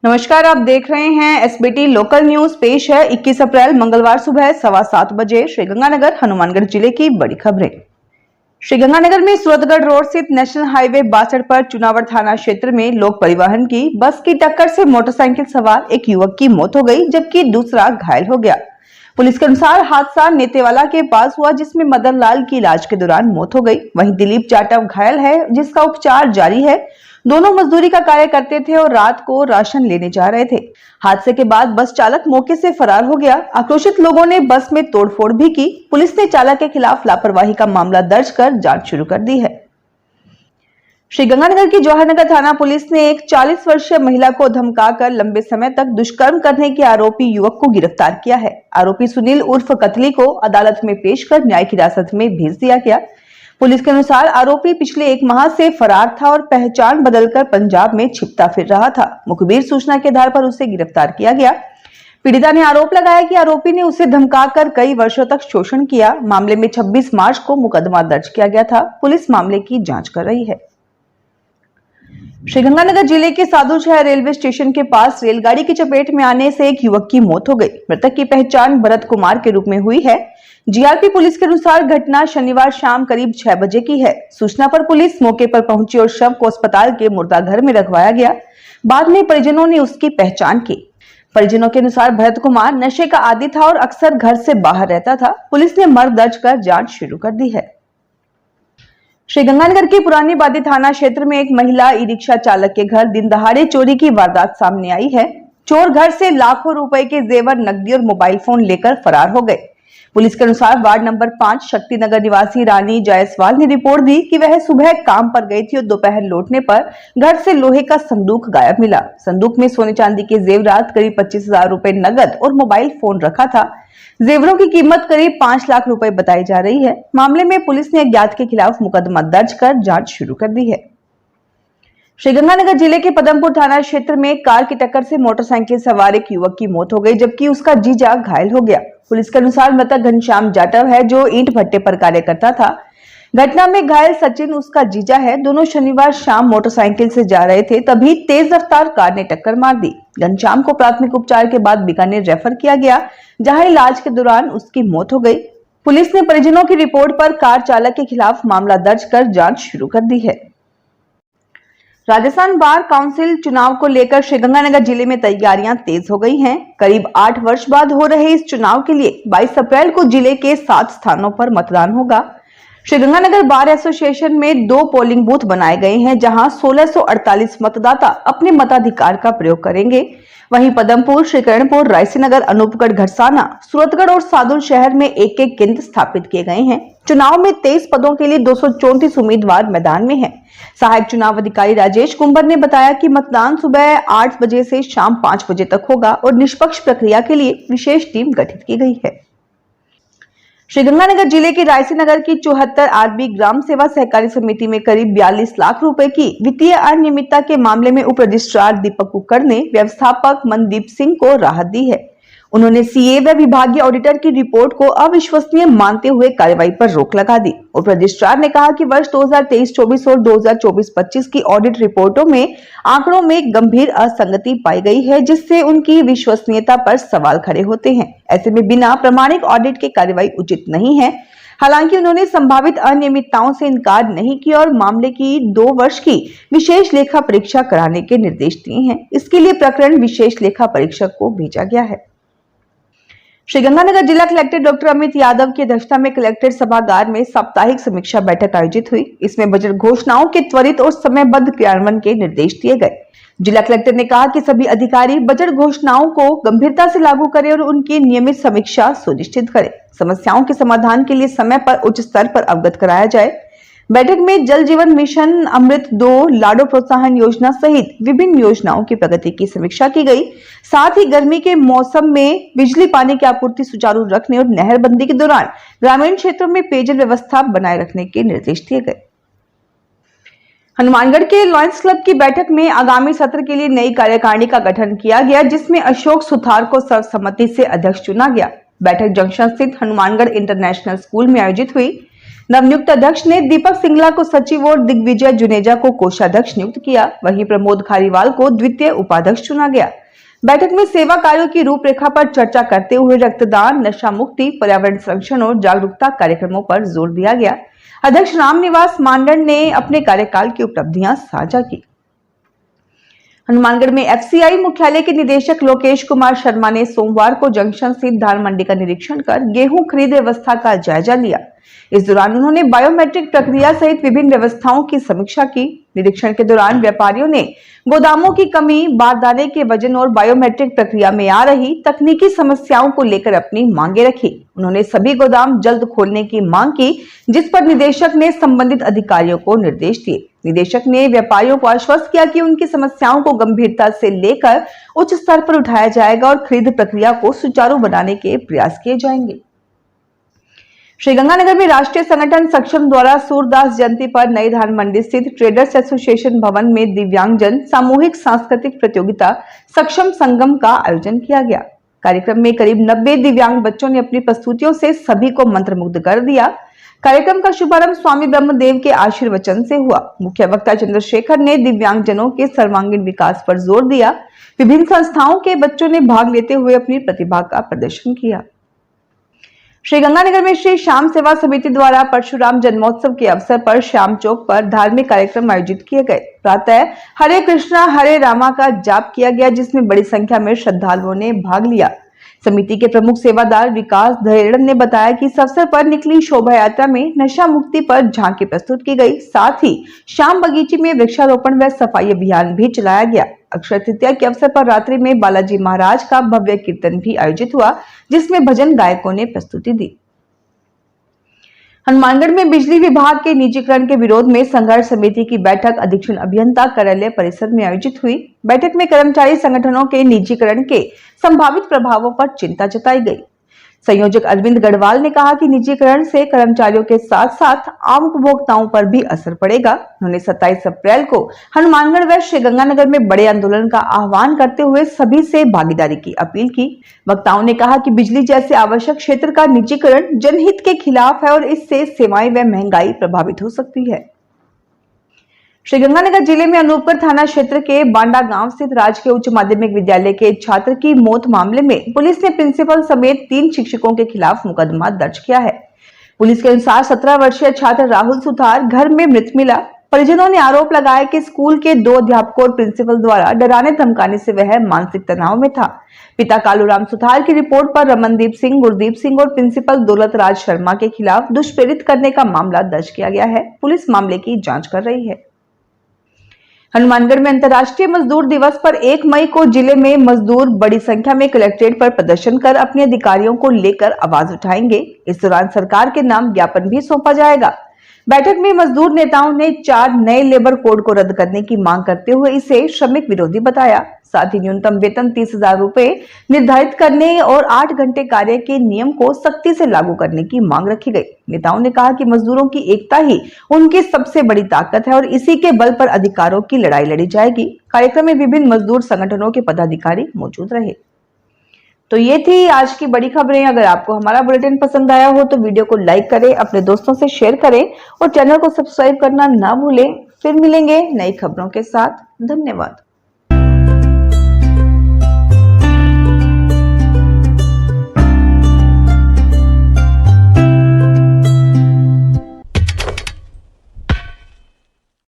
नमस्कार, आप देख रहे हैं एसबीटी लोकल न्यूज। पेश है 21 अप्रैल मंगलवार सुबह 7:15 बजे श्रीगंगानगर हनुमानगढ़ जिले की बड़ी खबरें। श्रीगंगानगर में सूरतगढ़ रोड स्थित नेशनल हाईवे 62 पर चुनावर थाना क्षेत्र में लोक परिवहन की बस की टक्कर से मोटरसाइकिल सवार एक युवक की मौत हो गई, जबकि दूसरा घायल हो गया। पुलिस के अनुसार हादसा नेतेवाला के पास हुआ, जिसमें मदन लाल की इलाज के दौरान मौत हो गई। वहीं दिलीप जाटव घायल है, जिसका उपचार जारी है। दोनों मजदूरी का कार्य करते थे और रात को राशन लेने जा रहे थे। हादसे के बाद बस चालक मौके से फरार हो गया। आक्रोशित लोगों ने बस में तोड़फोड़ भी की। पुलिस ने चालक के खिलाफ लापरवाही का मामला दर्ज कर जांच शुरू कर दी है। श्रीगंगानगर की जवाहरनगर थाना पुलिस ने एक 40 वर्षीय महिला को धमकाकर लंबे समय तक दुष्कर्म करने के आरोपी युवक को गिरफ्तार किया है। आरोपी सुनील उर्फ कतली को अदालत में पेश कर न्यायिक हिरासत में भेज दिया गया। पुलिस के अनुसार आरोपी पिछले 1 माह से फरार था और पहचान बदलकर पंजाब में छिपता फिर रहा था। मुखबिर सूचना के आधार पर उसे गिरफ्तार किया गया। पीड़िता ने आरोप लगाया कि आरोपी ने उसे धमकाकर कई वर्षों तक शोषण किया। मामले में 26 मार्च को मुकदमा दर्ज किया गया था। पुलिस मामले की जांच कर रही है। श्रीगंगानगर जिले के साधुशहर रेलवे स्टेशन के पास रेलगाड़ी की चपेट में आने से एक युवक की मौत हो गई। मृतक की पहचान भरत कुमार के रूप में हुई है। जीआरपी पुलिस के अनुसार घटना शनिवार शाम करीब 6 बजे की है। सूचना पर पुलिस मौके पर पहुंची और शव को अस्पताल के मुर्दाघर में रखवाया गया। बाद में परिजनों ने उसकी पहचान की। परिजनों के अनुसार भरत कुमार नशे का आदी था और अक्सर घर से बाहर रहता था। पुलिस ने मर्ग दर्ज कर जांच शुरू कर दी है। श्रीगंगानगर के पुरानी बादी थाना क्षेत्र में एक महिला ई रिक्शा चालक के घर दिन दहाड़े चोरी की वारदात सामने आई है। चोर घर से लाखों रुपए के जेवर, नकदी और मोबाइल फोन लेकर फरार हो गए। पुलिस के अनुसार वार्ड नंबर 5 शक्तिनगर निवासी रानी जायसवाल ने रिपोर्ट दी कि वह सुबह काम पर गई थी और दोपहर लौटने पर घर से लोहे का संदूक गायब मिला। संदूक में सोने चांदी के जेवरात, करीब 25,000 रुपए नगद और मोबाइल फोन रखा था। जेवरों की कीमत करीब 5 लाख रुपए बताई जा रही है। मामले में पुलिस ने अज्ञात के खिलाफ मुकदमा दर्ज कर जांच शुरू कर दी है। श्रीगंगानगर जिले के पदमपुर थाना क्षेत्र में कार की टक्कर से मोटरसाइकिल सवार एक युवक की मौत हो गई, जबकि उसका जीजा घायल हो गया। पुलिस के अनुसार मृतक घनश्याम जाटव है, जो ईंट भट्टे पर कार्य करता था। घटना में घायल सचिन उसका जीजा है। दोनों शनिवार शाम मोटरसाइकिल से जा रहे थे, तभी तेज रफ्तार कार ने टक्कर मार दी। घनश्याम को प्राथमिक उपचार के बाद बीकानेर रेफर किया गया, जहां इलाज के दौरान उसकी मौत हो गई। पुलिस ने परिजनों की रिपोर्ट पर कार चालक के खिलाफ मामला दर्ज कर जांच शुरू कर दी है। राजस्थान बार काउंसिल चुनाव को लेकर श्रीगंगानगर जिले में तैयारियां तेज हो गई हैं। करीब 8 वर्ष बाद हो रहे इस चुनाव के लिए 22 अप्रैल को जिले के 7 स्थानों पर मतदान होगा। श्रीगंगानगर बार एसोसिएशन में 2 पोलिंग बूथ बनाए गए हैं, जहां 1648 मतदाता अपने मताधिकार का प्रयोग करेंगे। वहीं पदमपुर, श्रीकरणपुर, रायसीनगर, अनूपगढ़, घरसाना, सूरतगढ़ और सादुल शहर में एक-एक केंद्र स्थापित किए गए हैं। चुनाव में 23 पदों के लिए 234 उम्मीदवार मैदान में हैं। सहायक चुनाव अधिकारी राजेश कुंबर ने बताया कि मतदान सुबह 8 बजे से शाम 5 बजे तक होगा और निष्पक्ष प्रक्रिया के लिए विशेष टीम गठित की गई है। श्रीगंगानगर जिले के रायसीनगर की 74 आरबी ग्राम सेवा सहकारी समिति में करीब 42 लाख रुपए की वित्तीय अनियमितता के मामले में उप रजिस्ट्रार दीपक कुक्कड़ ने व्यवस्थापक मनदीप सिंह को राहत दी है। उन्होंने सीए व विभागीय ऑडिटर की रिपोर्ट को अविश्वसनीय मानते हुए कार्रवाई पर रोक लगा दी। उप रजिस्ट्रार ने कहा कि वर्ष 2023-24 और 2024-25 की ऑडिट रिपोर्टों में आंकड़ों में गंभीर असंगति पाई गई है, जिससे उनकी विश्वसनीयता पर सवाल खड़े होते हैं। ऐसे में बिना प्रमाणिक ऑडिट के कार्रवाई उचित नहीं है। हालांकि उन्होंने संभावित अनियमितताओं से इनकार नहीं किया और मामले की 2 वर्ष की विशेष लेखा परीक्षा कराने के निर्देश दिए हैं। इसके लिए प्रकरण विशेष लेखा परीक्षक को भेजा गया है। श्रीगंगानगर जिला कलेक्टर डॉक्टर अमित यादव की अध्यक्षता में कलेक्ट्रेट सभागार में साप्ताहिक समीक्षा बैठक आयोजित हुई। इसमें बजट घोषणाओं के त्वरित और समयबद्ध क्रियान्वयन के निर्देश दिए गए। जिला कलेक्टर ने कहा कि सभी अधिकारी बजट घोषणाओं को गंभीरता से लागू करें और उनकी नियमित समीक्षा सुनिश्चित करें। समस्याओं के समाधान के लिए समय पर उच्च स्तर पर अवगत कराया जाए। बैठक में जल जीवन मिशन, अमृत 2, लाडो प्रोत्साहन योजना सहित विभिन्न योजनाओं की प्रगति की समीक्षा की गई। साथ ही गर्मी के मौसम में बिजली पानी की आपूर्ति सुचारू रखने और नहरबंदी के दौरान ग्रामीण क्षेत्रों में पेयजल व्यवस्था बनाए रखने के निर्देश दिए गए। हनुमानगढ़ के लॉयंस क्लब की बैठक में आगामी सत्र के लिए नई कार्यकारिणी का गठन किया गया, जिसमें अशोक सुथार को सर्वसम्मति से अध्यक्ष चुना गया। बैठक जंक्शन स्थित हनुमानगढ़ इंटरनेशनल स्कूल में आयोजित हुई। नवनियुक्त अध्यक्ष ने दीपक सिंगला को सचिव और दिग्विजय जुनेजा को कोषाध्यक्ष नियुक्त किया। वहीं प्रमोद खारीवाल को द्वितीय उपाध्यक्ष चुना गया। बैठक में सेवा कार्यों की रूपरेखा पर चर्चा करते हुए रक्तदान, नशा मुक्ति, पर्यावरण संरक्षण और जागरूकता कार्यक्रमों पर जोर दिया गया। अध्यक्ष रामनिवास मांडन ने अपने कार्यकाल की उपलब्धियां साझा की। हनुमानगढ़ में एफसीआई मुख्यालय के निदेशक लोकेश कुमार शर्मा ने सोमवार को जंक्शन स्थित धान मंडी का निरीक्षण कर गेहूं खरीद व्यवस्था का जायजा लिया। इस दौरान उन्होंने बायोमेट्रिक प्रक्रिया सहित विभिन्न व्यवस्थाओं की समीक्षा की। निरीक्षण के दौरान व्यापारियों ने गोदामों की कमी, बारदाने के वजन और बायोमेट्रिक प्रक्रिया में आ रही तकनीकी समस्याओं को लेकर अपनी मांगे रखी। उन्होंने सभी गोदाम जल्द खोलने की मांग की, जिस पर निदेशक ने संबंधित अधिकारियों को निर्देश दिए। निदेशक ने व्यापारियों को आश्वस्त किया कि उनकी समस्याओं को गंभीरता से लेकर उच्च स्तर पर उठाया जाएगा और खरीद प्रक्रिया को सुचारू बनाने के प्रयास किए जाएंगे। श्रीगंगानगर में राष्ट्रीय संगठन सक्षम द्वारा सूरदास जयंती पर नई धान मंडी स्थित ट्रेडर्स एसोसिएशन भवन में दिव्यांगजन सामूहिक सांस्कृतिक प्रतियोगिता सक्षम संगम का आयोजन किया गया। कार्यक्रम में करीब 90 दिव्यांग बच्चों ने अपनी प्रस्तुतियों से सभी को मंत्रमुग्ध कर दिया। कार्यक्रम का शुभारंभ स्वामी ब्रह्मदेव के आशीर्वचन से हुआ। मुख्य वक्ता चंद्रशेखर ने दिव्यांगजनों के सर्वांगीण विकास पर जोर दिया। विभिन्न संस्थाओं के बच्चों ने भाग लेते हुए अपनी प्रतिभा का प्रदर्शन किया। श्रीगंगानगर में श्री श्याम सेवा समिति द्वारा परशुराम जन्मोत्सव के अवसर पर श्याम चौक पर धार्मिक कार्यक्रम आयोजित किए गए। प्रातः हरे कृष्णा हरे रामा का जाप किया गया, जिसमें बड़ी संख्या में श्रद्धालुओं ने भाग लिया। समिति के प्रमुख सेवादार विकास धरेड़न ने बताया कि इस अवसर पर निकली शोभा यात्रा में नशा मुक्ति पर झांकी प्रस्तुत की गई। साथ ही श्याम बगीचे में वृक्षारोपण व सफाई अभियान भी चलाया गया। अक्षय तृतीया के अवसर पर रात्रि में बालाजी महाराज का भव्य कीर्तन भी आयोजित हुआ, जिसमें भजन गायकों ने प्रस्तुति दी। हनुमानगढ़ में बिजली विभाग के निजीकरण के विरोध में संघर्ष समिति की बैठक अधीक्षण अभियंता कार्यालय परिसर में आयोजित हुई। बैठक में कर्मचारी संगठनों के निजीकरण के संभावित प्रभावों पर चिंता जताई गई। संयोजक अरविंद गढ़वाल ने कहा कि निजीकरण से कर्मचारियों के साथ साथ आम उपभोक्ताओं पर भी असर पड़ेगा। उन्होंने 27 अप्रैल को हनुमानगढ़ व श्रीगंगानगर में बड़े आंदोलन का आह्वान करते हुए सभी से भागीदारी की अपील की। वक्ताओं ने कहा कि बिजली जैसे आवश्यक क्षेत्र का निजीकरण जनहित के खिलाफ है और इससे सेवाएं व महंगाई प्रभावित हो सकती है। श्रीगंगानगर जिले में अनूपगढ़ थाना क्षेत्र के बांडा गांव स्थित राजकीय उच्च माध्यमिक विद्यालय के छात्र की मौत मामले में पुलिस ने प्रिंसिपल समेत 3 शिक्षकों के खिलाफ मुकदमा दर्ज किया है। पुलिस के अनुसार 17 वर्षीय छात्र राहुल सुथार घर में मृत मिला। परिजनों ने आरोप लगाया कि स्कूल के 2 अध्यापकों और प्रिंसिपल द्वारा डराने धमकाने से वह मानसिक तनाव में था। पिता कालूराम सुथार की रिपोर्ट पर रमनदीप सिंह, गुरदीप सिंह और प्रिंसिपल दौलत राज शर्मा के खिलाफ दुष्प्रेरित करने का मामला दर्ज किया गया है। पुलिस मामले की जांच कर रही है। हनुमानगढ़ में अंतर्राष्ट्रीय मजदूर दिवस पर 1 मई को जिले में मजदूर बड़ी संख्या में कलेक्ट्रेट पर प्रदर्शन कर अपने अधिकारियों को लेकर आवाज उठाएंगे। इस दौरान सरकार के नाम ज्ञापन भी सौंपा जाएगा। बैठक में मजदूर नेताओं ने 4 नए लेबर कोड को रद्द करने की मांग करते हुए इसे श्रमिक विरोधी बताया। साथ ही न्यूनतम वेतन 30,000 रुपए निर्धारित करने और 8 घंटे कार्य के नियम को सख्ती से लागू करने की मांग रखी गई। नेताओं ने कहा कि मजदूरों की एकता ही उनकी सबसे बड़ी ताकत है और इसी के बल पर अधिकारों की लड़ाई लड़ी जाएगी। कार्यक्रम में विभिन्न मजदूर संगठनों के पदाधिकारी मौजूद रहे। तो ये थी आज की बड़ी खबरें। अगर आपको हमारा बुलेटिन पसंद आया हो तो वीडियो को लाइक करें, अपने दोस्तों से शेयर करें और चैनल को सब्सक्राइब करना ना भूलें। फिर मिलेंगे नई खबरों के साथ। धन्यवाद।